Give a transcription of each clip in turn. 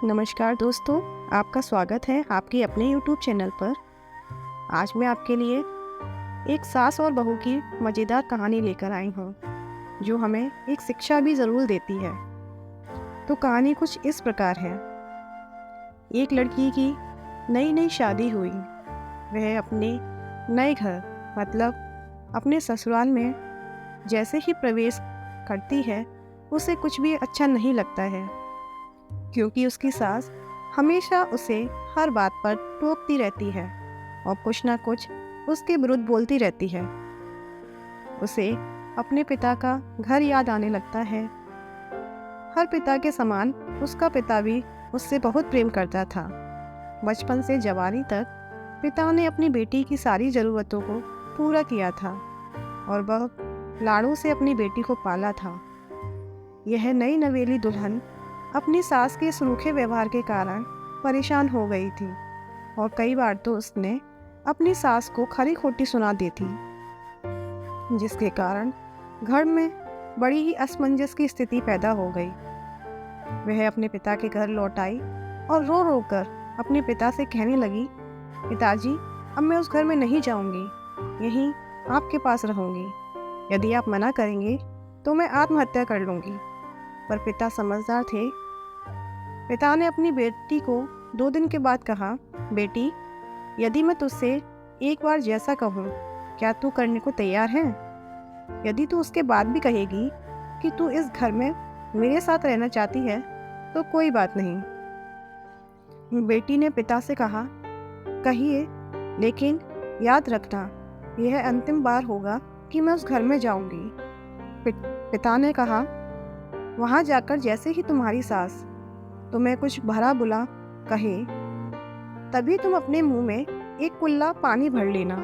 नमस्कार दोस्तों, आपका स्वागत है आपके अपने YouTube चैनल पर। आज मैं आपके लिए एक सास और बहू की मज़ेदार कहानी लेकर आई हूँ, जो हमें एक शिक्षा भी ज़रूर देती है। तो कहानी कुछ इस प्रकार है। एक लड़की की नई नई शादी हुई। वह अपने नए घर मतलब अपने ससुराल में जैसे ही प्रवेश करती है, उसे कुछ भी अच्छा नहीं लगता है, क्योंकि उसकी सास हमेशा उसे हर बात पर टोकती रहती है और कुछ ना कुछ उसके विरुद्ध बोलती रहती है। उसे अपने पिता का घर याद आने लगता है। हर पिता के समान उसका पिता भी उससे बहुत प्रेम करता था। बचपन से जवानी तक पिता ने अपनी बेटी की सारी ज़रूरतों को पूरा किया था और बहुत लाड़ों से अपनी बेटी को पाला था। यह नई नवेली दुल्हन अपनी सास के इस रूखे व्यवहार के कारण परेशान हो गई थी और कई बार तो उसने अपनी सास को खरी खोटी सुना दी थी, जिसके कारण घर में बड़ी ही असमंजस की स्थिति पैदा हो गई। वह अपने पिता के घर लौट आई और रो रो कर अपने पिता से कहने लगी, पिताजी, अब मैं उस घर में नहीं जाऊंगी, यहीं आपके पास रहूंगी। यदि आप मना करेंगे तो मैं आत्महत्या कर लूंगी। पर पिता समझदार थे। पिता ने अपनी बेटी को 2 दिन के बाद कहा, बेटी, यदि मैं तुझसे एक बार जैसा कहूँ, क्या तू करने को तैयार है? यदि तू उसके बाद भी कहेगी कि तू इस घर में मेरे साथ रहना चाहती है, तो कोई बात नहीं। बेटी ने पिता से कहा, कहिए, लेकिन याद रखना, यह अंतिम बार होगा कि मैं उस घर में जाऊंगी। पिता ने कहा, वहाँ जाकर जैसे ही तुम्हारी सास तुम्हें कुछ भला बुरा कहे, तभी तुम अपने मुंह में एक कुल्ला पानी भर लेना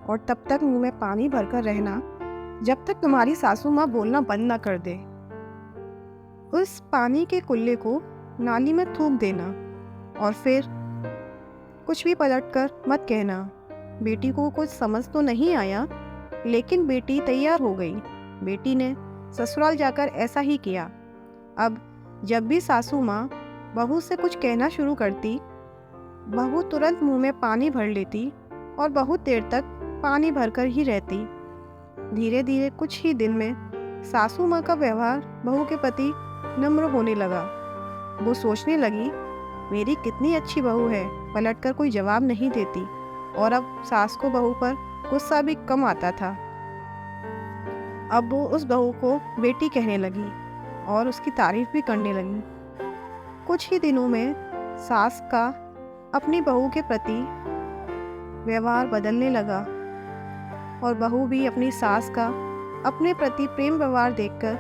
और तब तक मुंह में पानी भरकर रहना जब तक तुम्हारी सासू माँ बोलना बंद ना कर दे। उस पानी के कुल्ले को नाली में थूक देना और फिर कुछ भी पलटकर मत कहना। बेटी को कुछ समझ तो नहीं आया, लेकिन बेटी तैयार हो गई। बेटी ने ससुराल जाकर ऐसा ही किया। अब जब भी सासू माँ बहू से कुछ कहना शुरू करती, बहू तुरंत मुंह में पानी भर लेती और बहुत देर तक पानी भरकर ही रहती। धीरे धीरे कुछ ही दिन में सासू माँ का व्यवहार बहू के प्रति नम्र होने लगा। वो सोचने लगी, मेरी कितनी अच्छी बहू है, पलटकर कोई जवाब नहीं देती। और अब सास को बहू पर गुस्सा भी कम आता था। अब वो उस बहू को बेटी कहने लगी और उसकी तारीफ भी करने लगी। कुछ ही दिनों में सास का अपनी बहू के प्रति व्यवहार बदलने लगा और बहू भी अपनी सास का अपने प्रति प्रेम व्यवहार देखकर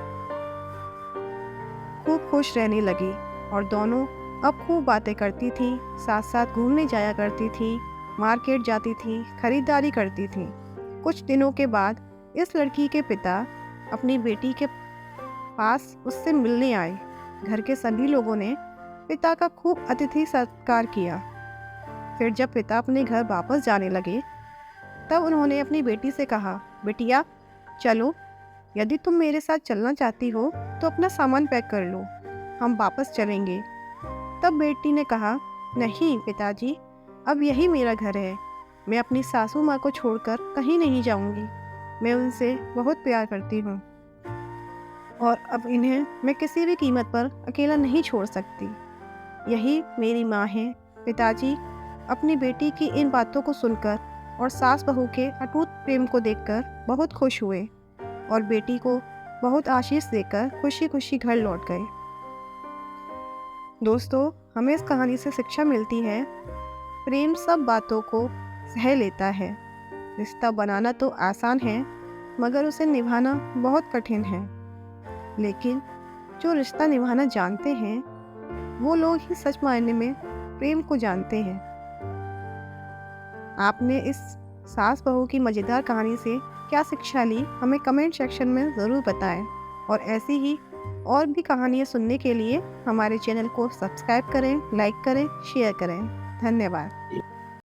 खूब खुश रहने लगी और दोनों अब खूब बातें करती थी, साथ साथ घूमने जाया करती थी, मार्केट जाती थी, खरीदारी करती थी। कुछ दिनों के बाद इस लड़की के पिता अपनी बेटी के पास उससे मिलने आए। घर के सभी लोगों ने पिता का खूब अतिथि सत्कार किया। फिर जब पिता अपने घर वापस जाने लगे, तब उन्होंने अपनी बेटी से कहा, बेटिया, चलो, यदि तुम मेरे साथ चलना चाहती हो तो अपना सामान पैक कर लो, हम वापस चलेंगे। तब बेटी ने कहा, नहीं पिताजी, अब यही मेरा घर है, मैं अपनी सासू माँ को छोड़कर कहीं नहीं जाऊंगी। मैं उनसे बहुत प्यार करती हूँ और अब इन्हें मैं किसी भी कीमत पर अकेला नहीं छोड़ सकती। यही मेरी माँ है। पिताजी अपनी बेटी की इन बातों को सुनकर और सास बहू के अटूट प्रेम को देखकर बहुत खुश हुए और बेटी को बहुत आशीष देकर खुशी खुशी घर लौट गए। दोस्तों, हमें इस कहानी से शिक्षा मिलती है, प्रेम सब बातों को सह लेता है। रिश्ता बनाना तो आसान है, मगर उसे निभाना बहुत कठिन है। लेकिन जो रिश्ता निभाना जानते हैं, वो लोग ही सच मायने में प्रेम को जानते हैं। आपने इस सास बहू की मज़ेदार कहानी से क्या शिक्षा ली, हमें कमेंट सेक्शन में ज़रूर बताएं। और ऐसी ही और भी कहानियाँ सुनने के लिए हमारे चैनल को सब्सक्राइब करें, लाइक करें, शेयर करें। धन्यवाद।